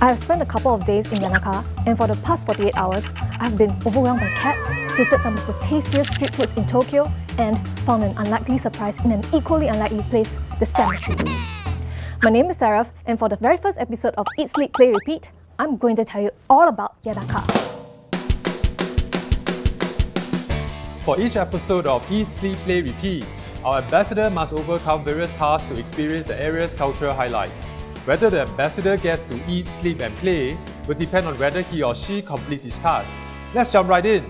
I have spent a couple of days in Yanaka, and for the past 48 hours, I've been overwhelmed by cats, tasted some of the tastiest street foods in Tokyo, and found an unlikely surprise in an equally unlikely place, the cemetery. My name is Seraph, and for the very first episode of Eat, Sleep, Play, Repeat, I'm going to tell you all about Yanaka. For each episode of Eat, Sleep, Play, Repeat, our ambassador must overcome various tasks to experience the area's cultural highlights. Whether the ambassador gets to eat, sleep and play will depend on whether he or she completes each task. Let's jump right in!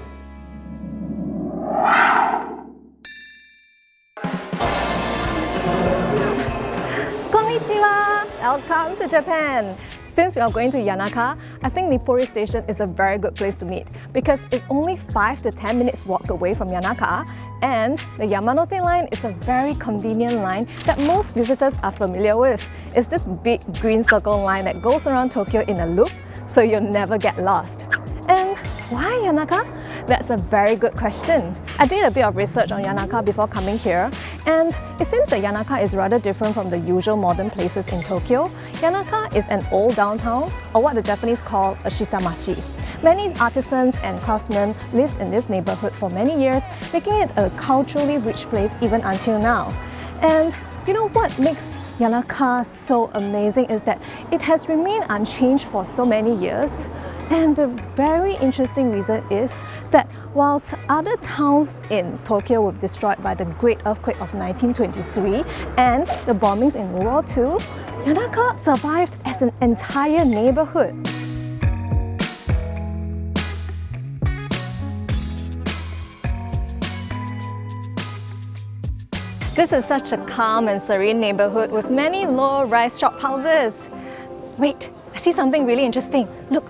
Konnichiwa! Welcome to Japan! Since we are going to Yanaka, I think Nippori Station is a very good place to meet because it's only 5 to 10 minutes walk away from Yanaka, and the Yamanote line is a very convenient line that most visitors are familiar with. It's this big green circle line that goes around Tokyo in a loop, so you'll never get lost. And why Yanaka? That's a very good question. I did a bit of research on Yanaka before coming here, and it seems that Yanaka is rather different from the usual modern places in Tokyo. Yanaka is an old downtown, or what the Japanese call a shitamachi. Many artisans and craftsmen lived in this neighborhood for many years, making it a culturally rich place even until now. And you know what makes Yanaka so amazing is that it has remained unchanged for so many years. And the very interesting reason is that whilst other towns in Tokyo were destroyed by the Great Earthquake of 1923 and the bombings in World War II, Yanaka survived as an entire neighborhood. This is such a calm and serene neighborhood with many low-rise shop houses. Wait, I see something really interesting. Look.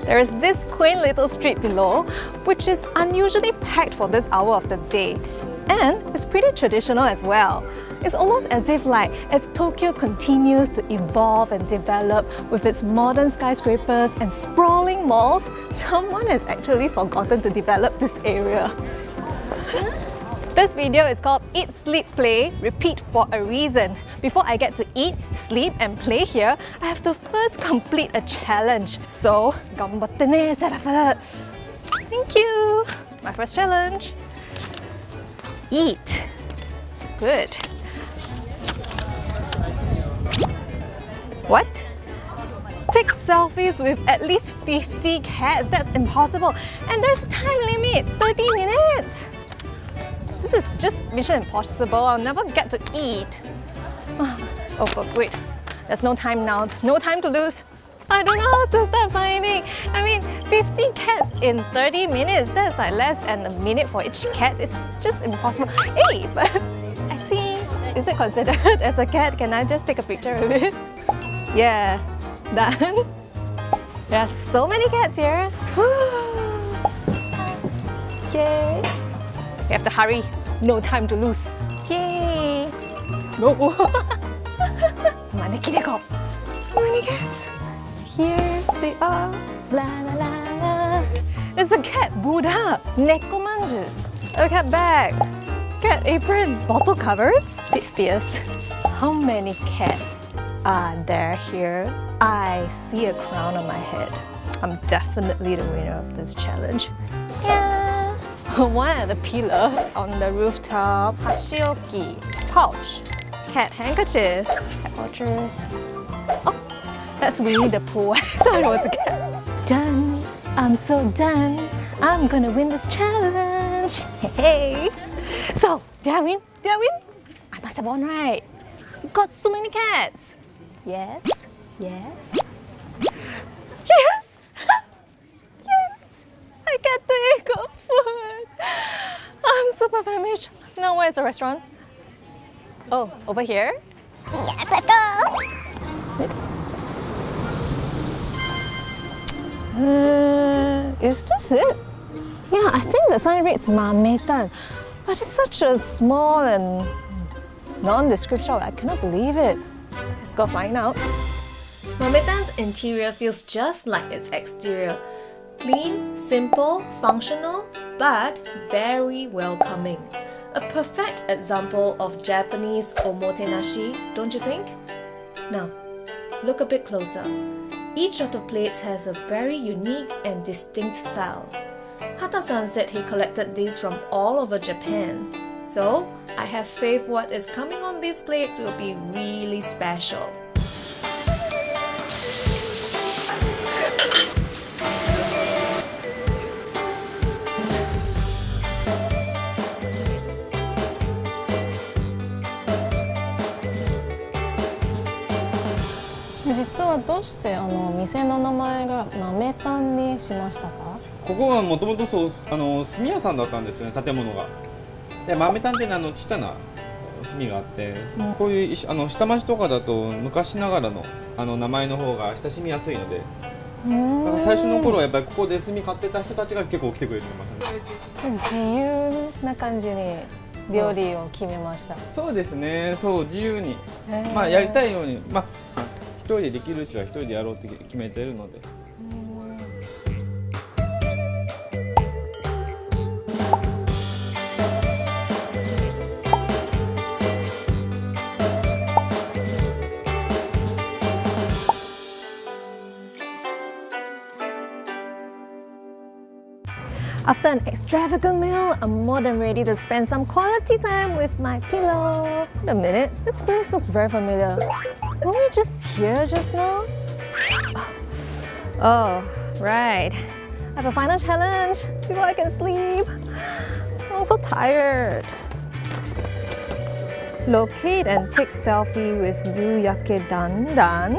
There is this quaint little street below, which is unusually packed for this hour of the day. And it's pretty traditional as well. It's almost as if as Tokyo continues to evolve and develop with its modern skyscrapers and sprawling malls, someone has actually forgotten to develop this area. This video is called Eat, Sleep, Play, Repeat for a reason. Before I get to eat, sleep and play here, I have to first complete a challenge. So, ganbatte ne, Seraph! Thank you! My first challenge. Eat. Good. What? Take selfies with at least 50 cats. That's impossible. And there's a time limit, 30 minutes. This is just mission impossible. I'll never get to eat. Oh, but wait. There's no time now. No time to lose. I don't know how to start finding. 50 cats in 30 minutes. That's less than a minute for each cat. It's just impossible. Hey, but I see. Is it considered as a cat? Can I just take a picture of it? Yeah, done. There are so many cats here. Yay. We have to hurry. No time to lose. Yay! No. Maneki-neko. So many cats. Here they are. La la la la. There's a cat Buddha. Neko manju. A cat bag. Cat apron. Bottle covers. Bit fierce. How many cats are there here? I see a crown on my head. I'm definitely the winner of this challenge. Yeah. One at the pillar, on the rooftop, hashioki, pouch, cat handkerchief, cat watchers. Oh, that's Winnie the Pooh. I thought it was a cat. Done. I'm so done. I'm gonna win this challenge. Hey. So, did I win? Did I win? I must have won, right? Got so many cats. Yes. Yes. Yes. Yes. I get to eat good food. I'm super famished. Now where's the restaurant? Oh, over here? Yes, let's go! Is this it? Yeah, I think the sign reads Mametan, but it's such a small and nondescript shop. I cannot believe it. Let's go find out. Mametan's interior feels just like its exterior. Clean, simple, functional, but very welcoming. A perfect example of Japanese omotenashi, don't you think? Now, look a bit closer. Each of the plates has a very unique and distinct style. Hata-san said he collected these from all over Japan. So, I have faith what is coming on these plates will be really special.実はどうして店の名前が豆炭にしましたか？ここはもともとそう炭屋さんだったんですよね、建物が。で豆炭ってちっちゃな炭があって、こういう下町とかだと昔ながらの名前の方が親しみやすいので、だから最初の頃はやっぱりここで炭買ってた人たちが結構来てくれてましたね。自由な感じに料理を決めました。そうですね、そう自由に、まあやりたいように、まあ一人でできるうちは一人でやろうって決めてるので。After an extravagant meal, I'm more than ready to spend some quality time with my pillow. Wait a minute, this place looks very familiar. Were we just here just now? Oh, right. I have a final challenge before I can sleep. I'm so tired. Locate and take selfie with Yuyake Dandan.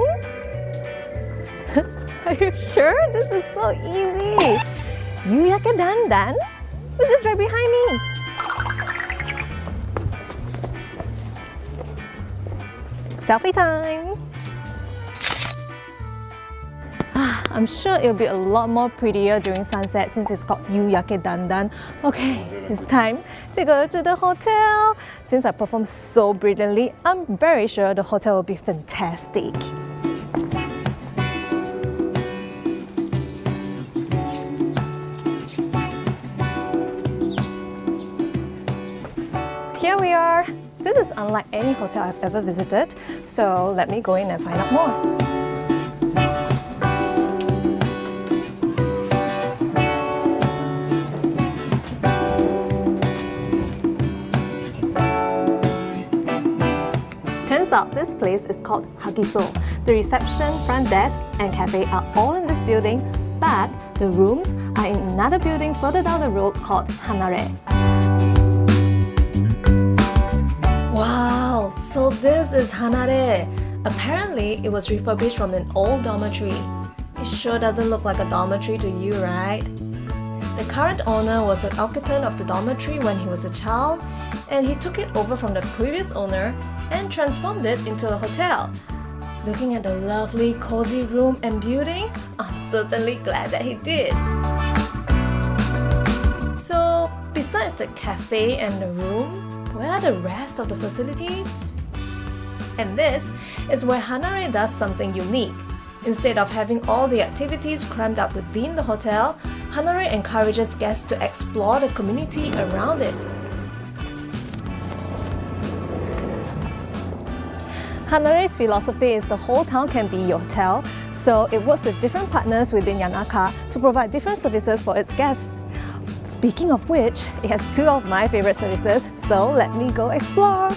Are you sure? This is so easy. Yuyake Dandan? This is right behind me. Selfie time. I'm sure it'll be a lot more prettier during sunset since it's called Yuyake Dandan. Okay, it's time to go to the hotel. Since I performed so brilliantly, I'm very sure the hotel will be fantastic. Here we are. This is unlike any hotel I've ever visited, so let me go in and find out more. Turns out this place is called Hagiso. The reception, front desk, and cafe are all in this building, but the rooms are in another building further down the road called Hanare. Wow, so this is Hanare. Apparently, it was refurbished from an old dormitory. It sure doesn't look like a dormitory to you, right? The current owner was an occupant of the dormitory when he was a child, and he took it over from the previous owner and transformed it into a hotel. Looking at the lovely, cozy room and building, I'm certainly glad that he did. So, besides the cafe and the room, where are the rest of the facilities? And this is where Hanare does something unique. Instead of having all the activities crammed up within the hotel, Hanare encourages guests to explore the community around it. Hanare's philosophy is the whole town can be your hotel, so it works with different partners within Yanaka to provide different services for its guests. Speaking of which, it has two of my favorite services, so let me go explore.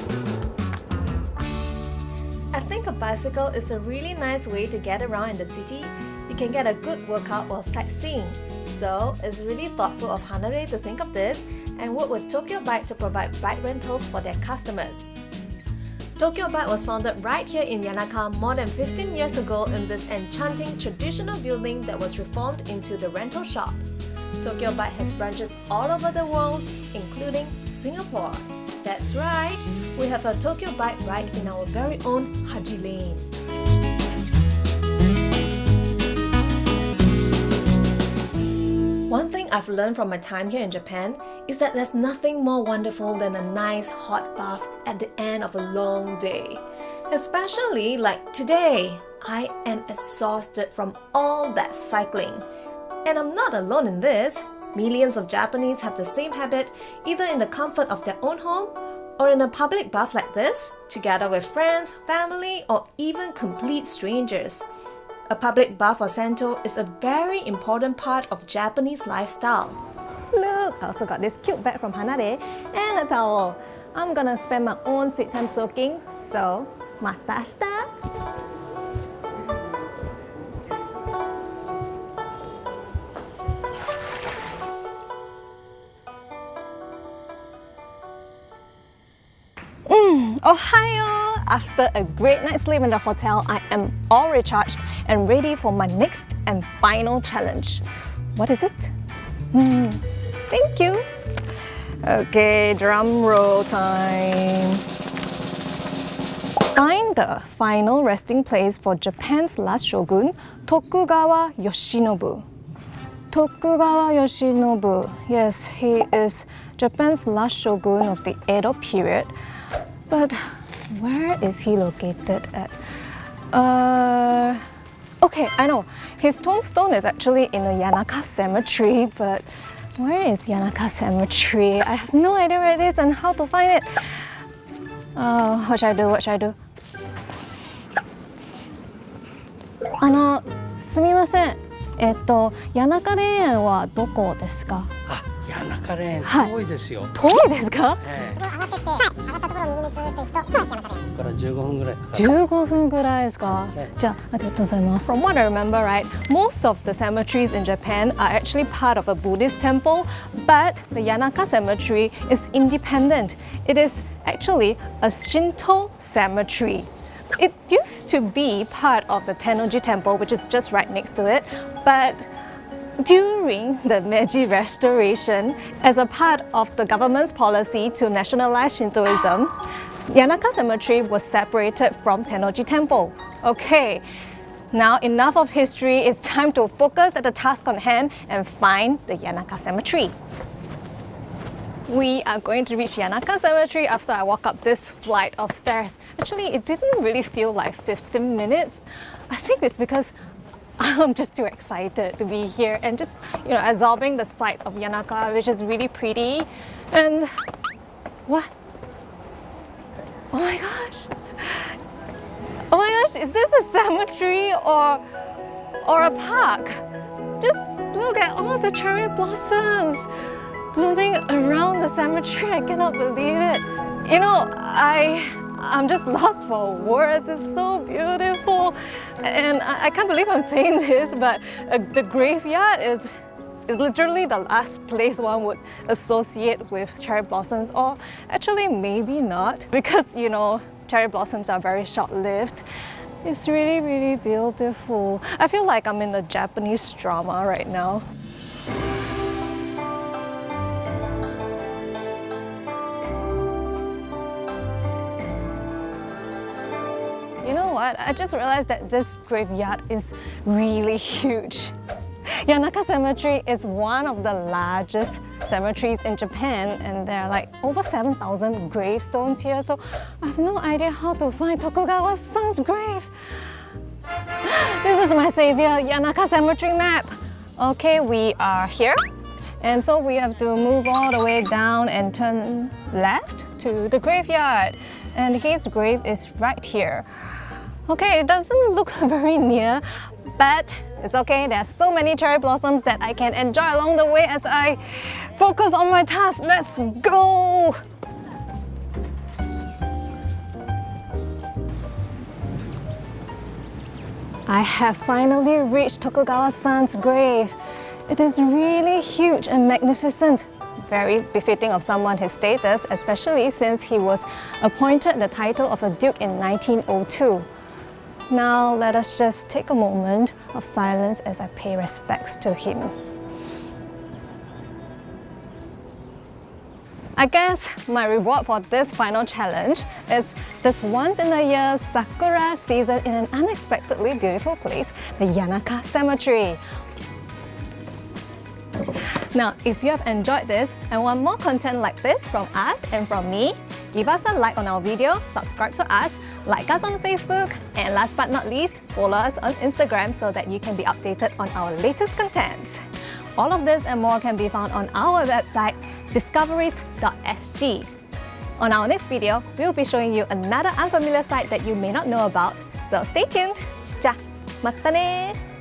I think a bicycle is a really nice way to get around in the city. You can get a good workout while sightseeing. So it's really thoughtful of Hanare to think of this and work with Tokyo Bike to provide bike rentals for their customers. Tokyo Bike was founded right here in Yanaka more than 15 years ago in this enchanting traditional building that was reformed into the rental shop. Tokyo Bike has branches all over the world, including Singapore. That's right, we have a Tokyo Bike right in our very own Haji Lane. One thing I've learned from my time here in Japan is that there's nothing more wonderful than a nice hot bath at the end of a long day. Especially like today, I am exhausted from all that cycling. And I'm not alone in this. Millions of Japanese have the same habit either in the comfort of their own home or in a public bath like this, together with friends, family, or even complete strangers. A public bath or sento is a very important part of Japanese lifestyle. Look, I also got this cute bag from Hanare and a towel. I'm gonna spend my own sweet time soaking, so mata ashita! Ohio! After a great night's sleep in the hotel, I am all recharged and ready for my next and final challenge. What is it? Thank you! Okay, drum roll time. Find the final resting place for Japan's last shogun, Tokugawa Yoshinobu. Tokugawa Yoshinobu, yes, he is Japan's last shogun of the Edo period. But where is he located at? Okay, I know. His tombstone is actually in the Yanaka Cemetery, but where is Yanaka Cemetery? I have no idea where it is and how to find it. What should I do? What should I do? すみません。谷中霊園はどこですか？あ、谷中霊園遠いですよ。遠いですか？上がったところを右にずっと行くと谷中霊園。ここから15分ぐらいかかる。15分ぐらいですか？じゃあ、ありがとうございます。From what I remember, right, most of the cemeteries in Japan are actually part of a Buddhist temple, but the Yanaka Cemetery is independent. It is actually a Shinto cemetery. It used to be part of the Tennoji Temple, which is just right next to it, but during the Meiji Restoration, as a part of the government's policy to nationalize Shintoism, Yanaka Cemetery was separated from Tennoji Temple. Okay, now enough of history, it's time to focus at the task on hand and find the Yanaka Cemetery. We are going to reach Yanaka Cemetery after I walk up this flight of stairs. Actually, it didn't really feel like 15 minutes. I think it's because I'm just too excited to be here and just, absorbing the sights of Yanaka, which is really pretty. And what? Oh my gosh! Oh my gosh, is this a cemetery or a park? Just look at all the cherry blossoms blooming around the cemetery. I cannot believe it. I'm just lost for words. It's so beautiful. And I can't believe I'm saying this, but the graveyard is literally the last place one would associate with cherry blossoms, or actually maybe not, because cherry blossoms are very short-lived. It's really, really beautiful. I feel like I'm in a Japanese drama right now. You know what? I just realized that this graveyard is really huge. Yanaka Cemetery is one of the largest cemeteries in Japan, and there are like over 7,000 gravestones here, so I have no idea how to find Tokugawa's son's grave. This is my savior, Yanaka Cemetery map. Okay, we are here, and so we have to move all the way down and turn left to the graveyard, and his grave is right here. Okay, it doesn't look very near, but it's okay. There are so many cherry blossoms that I can enjoy along the way as I focus on my task. Let's go! I have finally reached Tokugawa-san's grave. It is really huge and magnificent. Very befitting of someone his status, especially since he was appointed the title of a duke in 1902. Now let us just take a moment of silence as I pay respects to him. I guess my reward for this final challenge is this once-in-a-year sakura season in an unexpectedly beautiful place, the Yanaka Cemetery. Now, if you have enjoyed this and want more content like this from us and from me, give us a like on our video, subscribe to us, like us on Facebook, and last but not least, follow us on Instagram so that you can be updated on our latest contents. All of this and more can be found on our website, Discoverist.SG. On our next video, we will be showing you another unfamiliar site that you may not know about, so stay tuned! じゃあ、またね